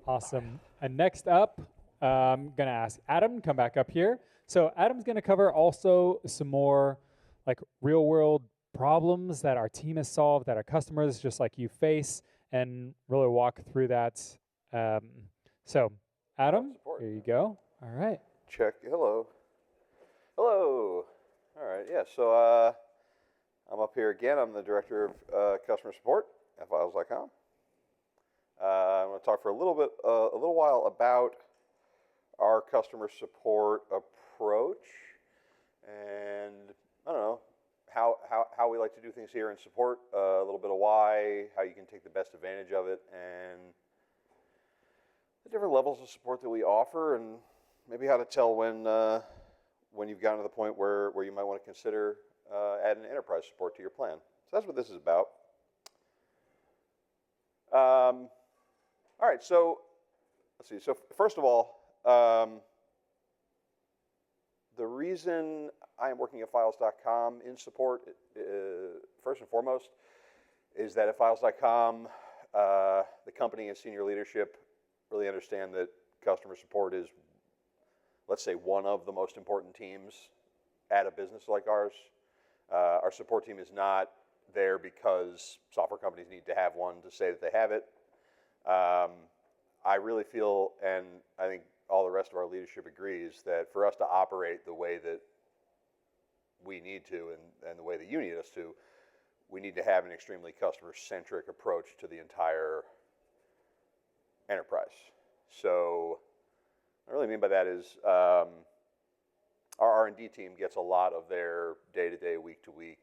Awesome. And next up, I'm going to ask Adam, come back up here. So Adam's going to cover also some more like real world problems that our team has solved, that our customers just like you face, and really walk through that. Um, so Adam, Support. here you go. All right. Check. Hello. Hello. All right. Yeah. So I'm up here again. I'm the director of customer support at Files.com. I'm going to talk for a little while about our customer support approach, and I don't know how we like to do things here in support. A little bit of why, how you can take the best advantage of it, and the different levels of support that we offer, and maybe how to tell when you've gotten to the point where you might want to consider adding enterprise support to your plan. So that's what this is about. All right, so let's see. So first of all, the reason I am working at Files.com in support, first and foremost, is that at Files.com, the company and senior leadership really understand that customer support is, let's say, one of the most important teams at a business like ours. Our support team is not there because software companies need to have one to say that they have it. I really feel, and I think all the rest of our leadership agrees, that for us to operate the way that we need to and the way that you need us to, we need to have an extremely customer-centric approach to the entire enterprise. So what I really mean by that is our R&D team gets a lot of their day-to-day, week-to-week,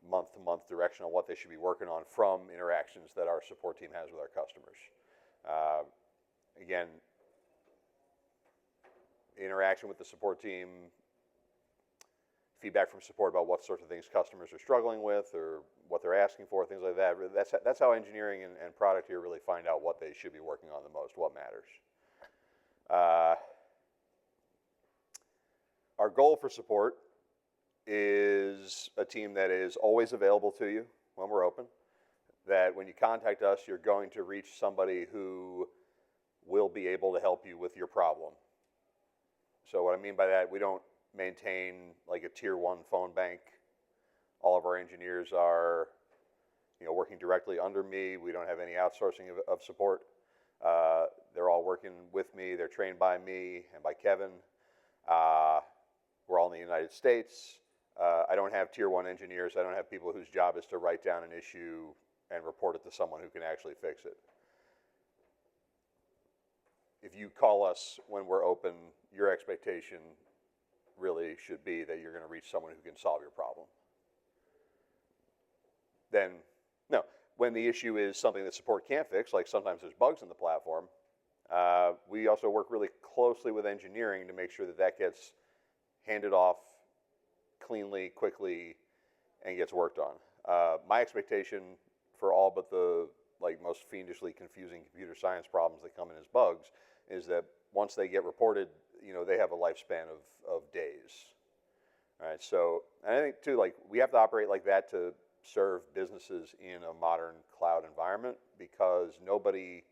month-to-month direction on what they should be working on from interactions that our support team has with our customers. Again, interaction with the support team, feedback from support about what sorts of things customers are struggling with or what they're asking for, things like that. That's how engineering and product here really find out what they should be working on the most, what matters. Our goal for support is a team that is always available to you when we're open, that when you contact us, you're going to reach somebody who will be able to help you with your problem. So what I mean by that, we don't maintain like a tier 1 phone bank. All of our engineers are working directly under me. We don't have any outsourcing of support. They're all working with me. They're trained by me and by Kevin. We're all in the United States. I don't have tier 1 engineers. I don't have people whose job is to write down an issue and report it to someone who can actually fix it. If you call us when we're open, your expectation really should be that you're going to reach someone who can solve your problem. Then, no, when the issue is something that support can't fix, like sometimes there's bugs in the platform, we also work really closely with engineering to make sure that that gets handed off cleanly, quickly, and gets worked on. My expectation for all but the most fiendishly confusing computer science problems that come in as bugs is that once they get reported, they have a lifespan of days. All right, so and I think too, we have to operate like that to serve businesses in a modern cloud environment, because nobody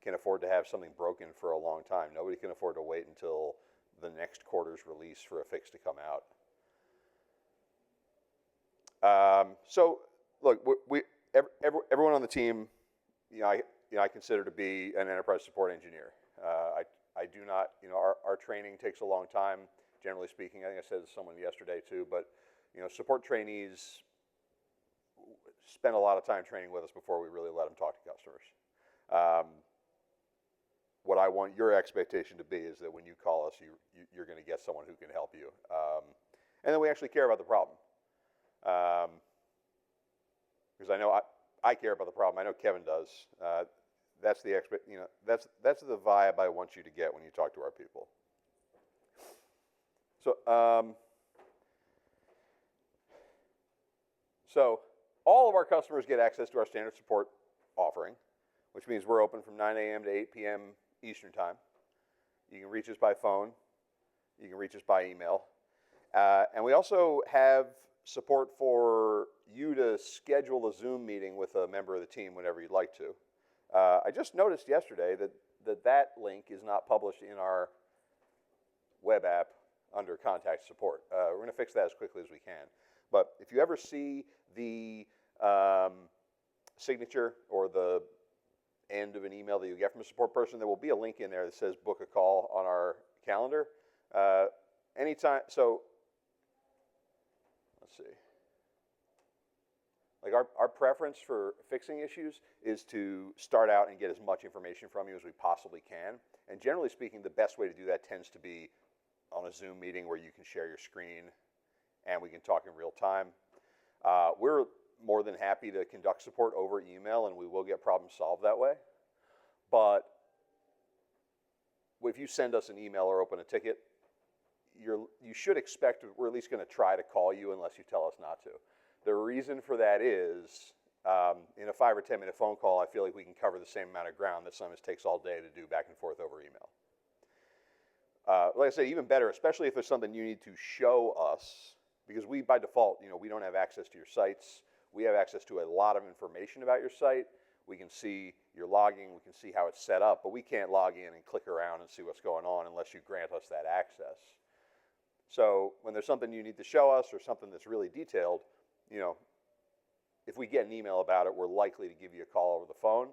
can afford to have something broken for a long time. Nobody can afford to wait until the next quarter's release for a fix to come out. So look, everyone on the team, I consider to be an enterprise support engineer. I do not, our training takes a long time, generally speaking. I think I said to someone yesterday too, but support trainees spend a lot of time training with us before we really let them talk to customers. What I want your expectation to be is that when you call us, you're going to get someone who can help you, and then we actually care about the problem. Because I know I care about the problem. I know Kevin does. That's the that's the vibe I want you to get when you talk to our people. So all of our customers get access to our standard support offering, which means we're open from 9 a.m. to 8 p.m. Eastern time. You can reach us by phone. You can reach us by email. And we also have support for you to schedule a Zoom meeting with a member of the team whenever you'd like to. I just noticed yesterday that link is not published in our web app under contact support. We're going to fix that as quickly as we can. But if you ever see the signature or the end of an email that you get from a support person, there will be a link in there that says book a call on our calendar. Anytime, so let's see. Like our preference for fixing issues is to start out and get as much information from you as we possibly can. And generally speaking, the best way to do that tends to be on a Zoom meeting where you can share your screen and we can talk in real time. We're more than happy to conduct support over email, and we will get problems solved that way. But if you send us an email or open a ticket, you should expect we're at least going to try to call you unless you tell us not to. The reason for that is, in a 5 or 10 minute phone call, I feel like we can cover the same amount of ground that sometimes takes all day to do back and forth over email. Like I said, even better, especially if there's something you need to show us, because we, by default, we don't have access to your sites. We have access to a lot of information about your site. We can see your logging, we can see how it's set up, but we can't log in and click around and see what's going on unless you grant us that access. So when there's something you need to show us or something that's really detailed, if we get an email about it, we're likely to give you a call over the phone.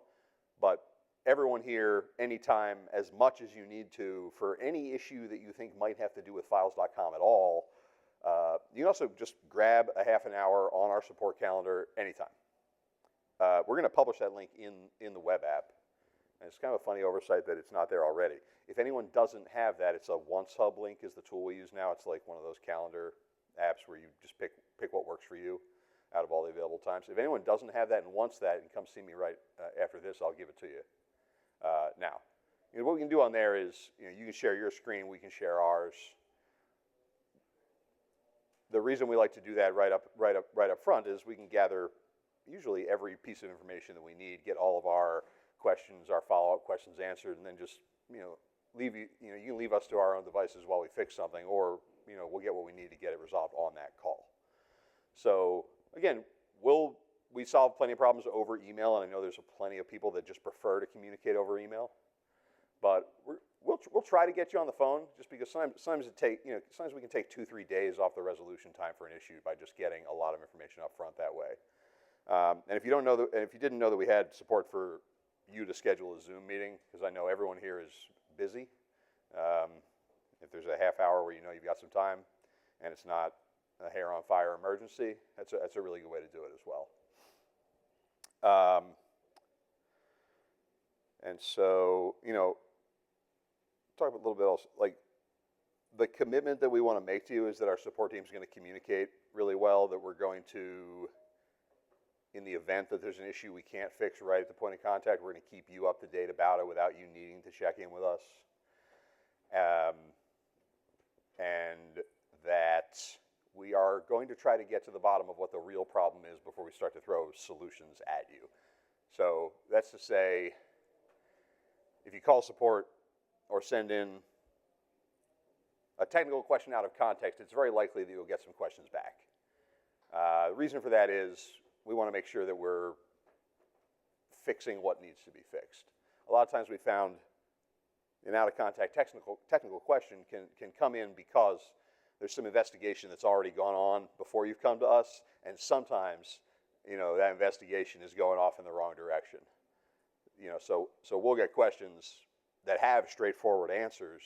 But everyone here, anytime, as much as you need to, for any issue that you think might have to do with files.com at all, you can also just grab a half an hour on our support calendar anytime. We're going to publish that link in the web app. And it's kind of a funny oversight that it's not there already. If anyone doesn't have that, it's a OneSub link is the tool we use now. It's like one of those calendar apps where you just pick what works for you out of all the available times. If anyone doesn't have that and wants that, and come see me right after this, I'll give it to you now. What we can do on there is, you can share your screen, we can share ours. The reason we like to do that right up front is we can gather usually every piece of information that we need, get all of our questions, our follow-up questions answered, and then just you can leave us to our own devices while we fix something, or we'll get what we need to get it resolved on that call. So again, we solve plenty of problems over email, and I know there's plenty of people that just prefer to communicate over email, but we'll try to get you on the phone, just because sometimes we can take 2-3 days off the resolution time for an issue by just getting a lot of information up front that way. And if you didn't know that we had support for you to schedule a Zoom meeting, because I know everyone here is busy. If there's a half hour where you've got some time, and it's not a hair on fire emergency, that's a really good way to do it as well. And so, talk a little bit else, like the commitment that we want to make to you is that our support team is going to communicate really well, that we're going to, in the event that there's an issue we can't fix right at the point of contact, we're going to keep you up to date about it without you needing to check in with us. And that we are going to try to get to the bottom of what the real problem is before we start to throw solutions at you. So that's to say, if you call support or send in a technical question out of context, it's very likely that you'll get some questions back. The reason for that is we want to make sure that we're fixing what needs to be fixed. A lot of times we found an out-of-contact technical question can come in because there's some investigation that's already gone on before you've come to us, and sometimes that investigation is going off in the wrong direction. So we'll get questions that have straightforward answers,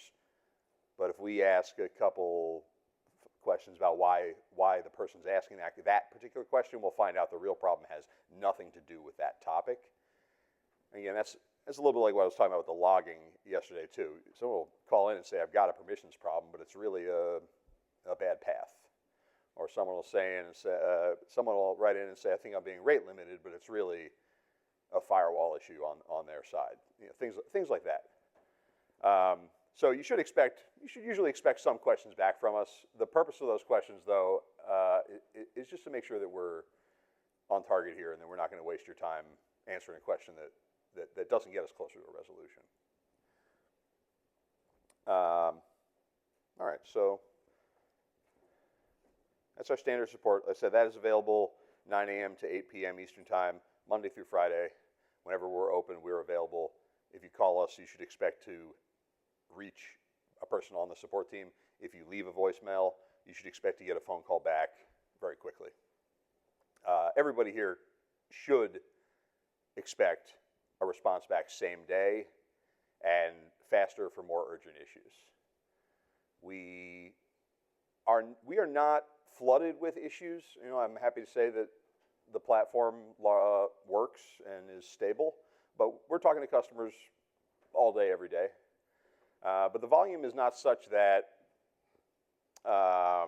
but if we ask a couple questions about why the person's asking that particular question, we'll find out the real problem has nothing to do with that topic. Again, that's a little bit like what I was talking about with the logging yesterday too. Someone will call in and say, I've got a permissions problem, but it's really a bad path. Or someone will write in and say, I think I'm being rate limited, but it's really a firewall issue on their side. Things like that. So you should usually expect some questions back from us. The purpose of those questions, though, is just to make sure that we're on target here and that we're not going to waste your time answering a question that doesn't get us closer to a resolution. All right, so that's our standard support. Like I said, that is available 9 a.m. to 8 p.m. Eastern Time, Monday through Friday. Whenever we're open, we're available. If you call us, you should expect to reach a person on the support team. If you leave a voicemail, you should expect to get a phone call back very quickly. Everybody here should expect a response back same day and faster for more urgent issues. We are not flooded with issues. I'm happy to say that the platform works and is stable, but we're talking to customers all day, every day. But the volume is not such that I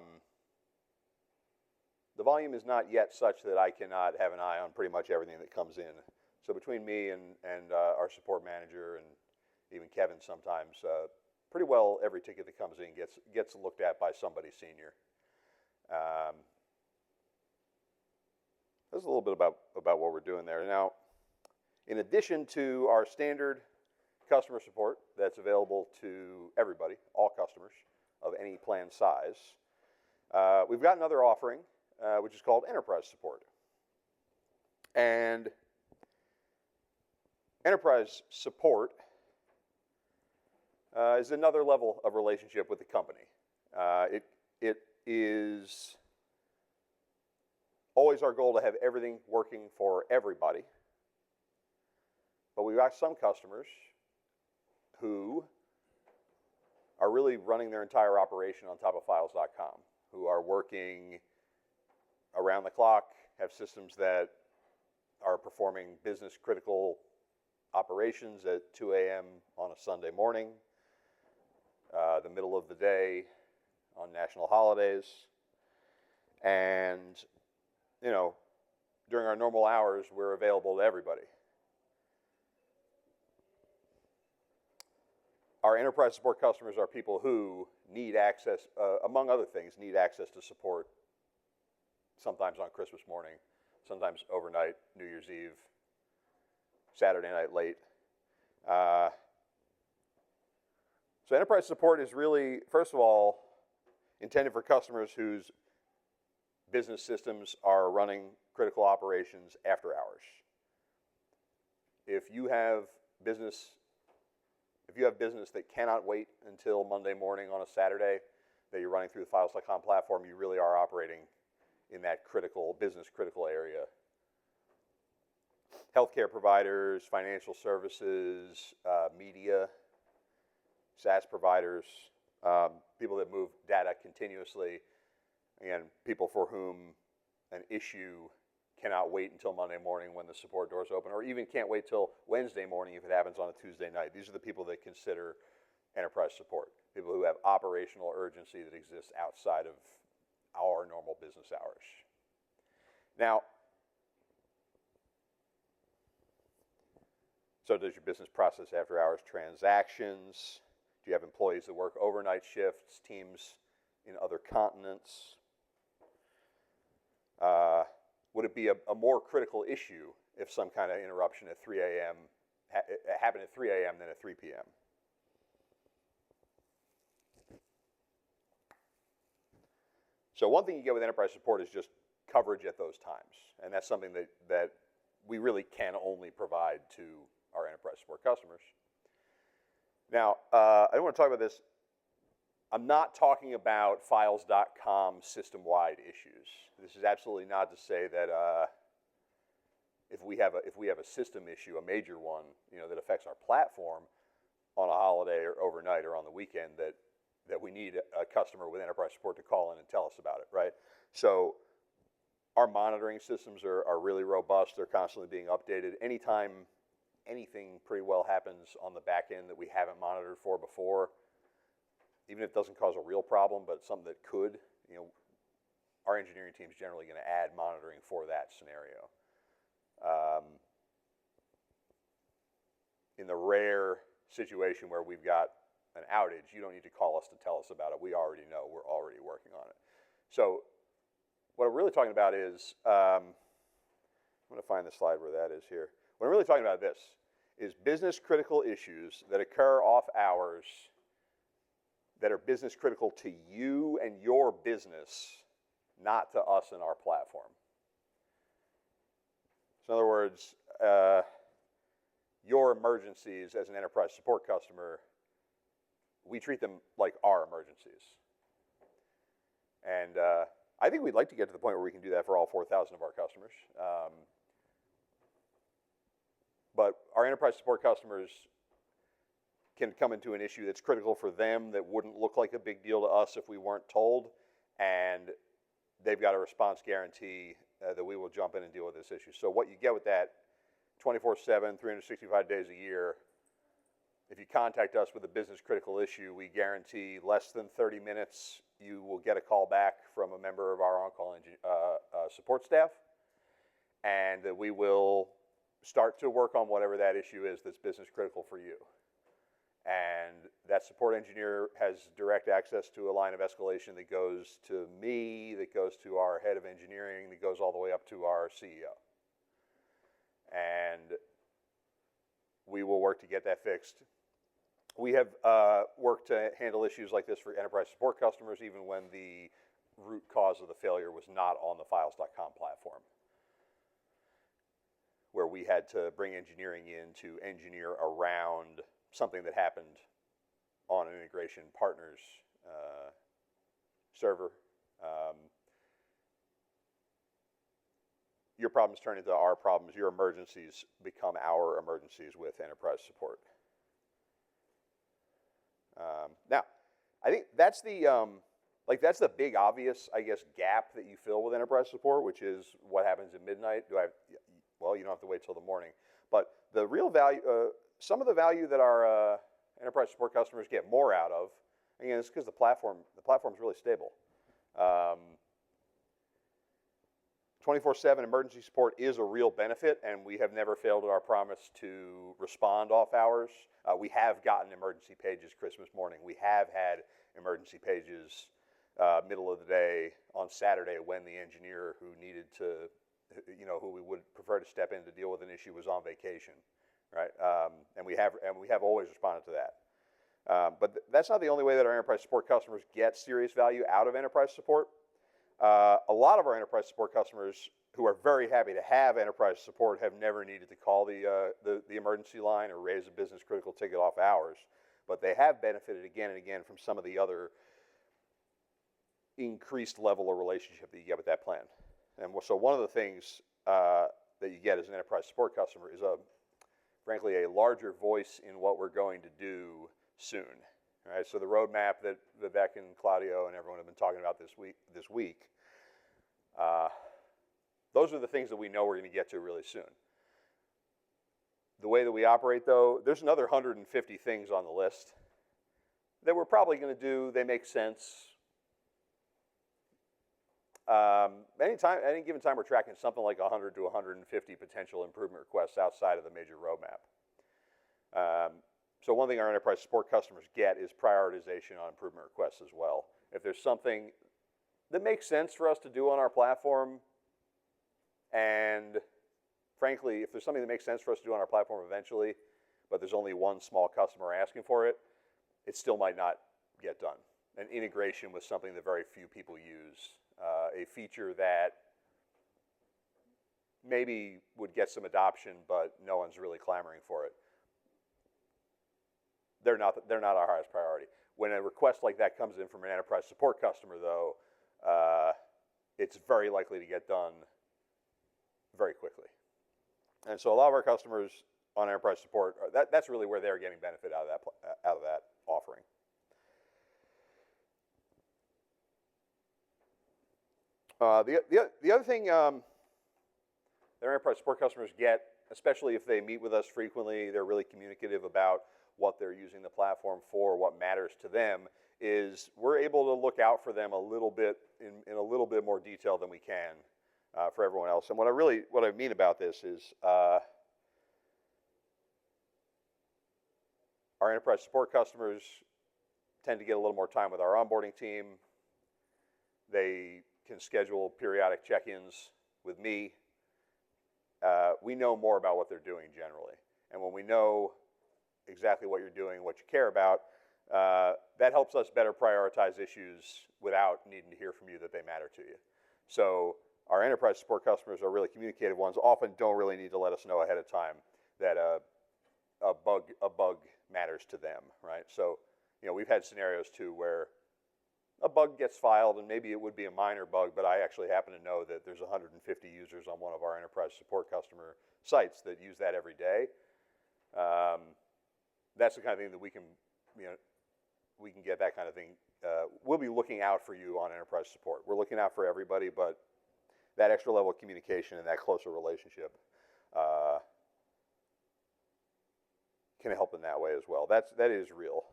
cannot have an eye on pretty much everything that comes in. So between me and our support manager and even Kevin sometimes, pretty well every ticket that comes in gets looked at by somebody senior. That's a little bit about what we're doing there. Now, in addition to our standard customer support that's available to everybody, all customers of any plan size, we've got another offering, which is called enterprise support. And enterprise support is another level of relationship with the company. It is always our goal to have everything working for everybody. But we've got some customers who are really running their entire operation on top of files.com, who are working around the clock, have systems that are performing business critical operations at 2 a.m. on a Sunday morning, the middle of the day on national holidays. And, during our normal hours, we're available to everybody. Our enterprise support customers are people who need access, among other things, need access to support sometimes on Christmas morning, sometimes overnight, New Year's Eve, Saturday night late. So enterprise support is really, first of all, intended for customers whose business systems are running critical operations after hours. If you have business that cannot wait until Monday morning on a Saturday that you're running through the files.com platform, you really are operating in that business critical area. Healthcare providers, financial services, media, SaaS providers, people that move data continuously, and people for whom an issue cannot wait until Monday morning when the support doors open, or even can't wait till Wednesday morning if it happens on a Tuesday night. These are the people that consider enterprise support, people who have operational urgency that exists outside of our normal business hours. Now, so does your business process after hours transactions? Do you have employees that work overnight shifts, teams in other continents? Would it be a more critical issue if some kind of interruption at 3 a.m. Happened at 3 a.m. than at 3 p.m.? So one thing you get with enterprise support is just coverage at those times. And that's something that we really can only provide to our enterprise support customers. Now, I don't want to talk about this. I'm not talking about files.com system-wide issues. This is absolutely not to say that if we have a system issue, a major one, that affects our platform on a holiday or overnight or on the weekend, that we need a customer with enterprise support to call in and tell us about it, right? So our monitoring systems are really robust. They're constantly being updated. Anytime anything pretty well happens on the back end that we haven't monitored for before, even if it doesn't cause a real problem, but something that could, our engineering team is generally going to add monitoring for that scenario. In the rare situation where we've got an outage, you don't need to call us to tell us about it. We already know. We're already working on it. So what I'm really talking about is, I'm going to find the slide where that is here. What I'm really talking about is business critical issues that occur off hours that are business critical to you and your business, not to us and our platform. So in other words, your emergencies as an enterprise support customer, we treat them like our emergencies. And I think we'd like to get to the point where we can do that for all 4,000 of our customers. But our enterprise support customers can come into an issue that's critical for them that wouldn't look like a big deal to us if we weren't told, and they've got a response guarantee that we will jump in and deal with this issue. So what you get with that 24/7, 365 days a year, if you contact us with a business critical issue, we guarantee less than 30 minutes you will get a call back from a member of our on-call support staff, and that we will start to work on whatever that issue is that's business critical for you. And that support engineer has direct access to a line of escalation that goes to me, that goes to our head of engineering, that goes all the way up to our CEO. And we will work to get that fixed. We have worked to handle issues like this for enterprise support customers, even when the root cause of the failure was not on the files.com platform, where we had to bring engineering in to engineer around something that happened on an integration partner's server. Your problems turn into our problems. Your emergencies become our emergencies with enterprise support. Now, I think that's the big obvious, I guess, gap that you fill with enterprise support, which is what happens at midnight. Well, you don't have to wait till the morning. But the real value, some of the value that our enterprise support customers get more out of, again, it's because the platform's really stable. 24/7 emergency support is a real benefit, and we have never failed at our promise to respond off hours. We have gotten emergency pages Christmas morning. We have had emergency pages middle of the day on Saturday when the engineer who needed to, who we would prefer to step in to deal with an issue was on vacation, right? And we have always responded to that. But that's not the only way that our enterprise support customers get serious value out of enterprise support. A lot of our enterprise support customers who are very happy to have enterprise support have never needed to call the emergency line or raise a business critical ticket off hours, but they have benefited again and again from some of the other increased level of relationship that you get with that plan. And so one of the things that you get as an enterprise support customer is frankly, a larger voice in what we're going to do soon. Right, so the roadmap that Vivek and Claudio and everyone have been talking about this week, those are the things that we know we're going to get to really soon. The way that we operate, though, there's another 150 things on the list that we're probably going to do. They make sense. Any given time, we're tracking something like 100 to 150 potential improvement requests outside of the major roadmap. So one thing our enterprise support customers get is prioritization on improvement requests as well. If there's something that makes sense for us to do on our platform, and frankly, if there's something that makes sense for us to do on our platform eventually, but there's only one small customer asking for it, it still might not get done. An integration with something that very few people use, a feature that maybe would get some adoption, but no one's really clamoring for it. They're not our highest priority. When a request like that comes in from an enterprise support customer, though, it's very likely to get done very quickly. And so a lot of our customers on enterprise support, that's really where they're getting benefit out of that offering. The other thing that our enterprise support customers get, especially if they meet with us frequently, they're really communicative about what they're using the platform for, what matters to them, is we're able to look out for them a little bit in a little bit more detail than we can for everyone else. And what I mean about this is our enterprise support customers tend to get a little more time with our onboarding team. They can schedule periodic check-ins with me. We know more about what they're doing generally. And when we know exactly what you're doing, what you care about, that helps us better prioritize issues without needing to hear from you that they matter to you. So our enterprise support customers are really communicative ones, often don't really need to let us know ahead of time that a bug matters to them, right? So, we've had scenarios too where a bug gets filed, and maybe it would be a minor bug, but I actually happen to know that there's 150 users on one of our enterprise support customer sites that use that every day. That's the kind of thing that we can get that kind of thing. We'll be looking out for you on enterprise support. We're looking out for everybody, but that extra level of communication and that closer relationship can help in that way as well. That is real.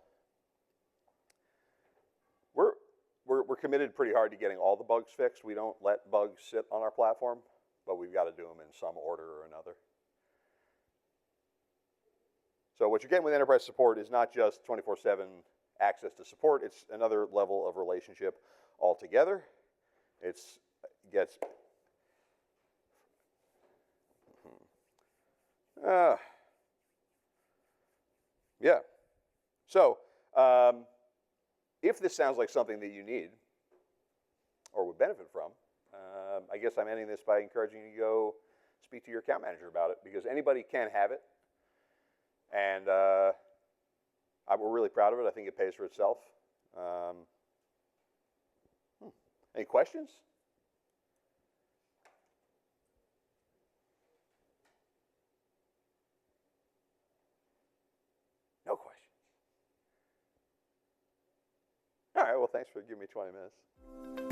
We're committed pretty hard to getting all the bugs fixed. We don't let bugs sit on our platform, but we've got to do them in some order or another. So what you're getting with enterprise support is not just 24/7 access to support. It's another level of relationship altogether. Yeah. So if this sounds like something that you need or would benefit from, I guess I'm ending this by encouraging you to go speak to your account manager about it, because anybody can have it. And we're really proud of it. I think it pays for itself. Any questions? No questions. All right, well, thanks for giving me 20 minutes.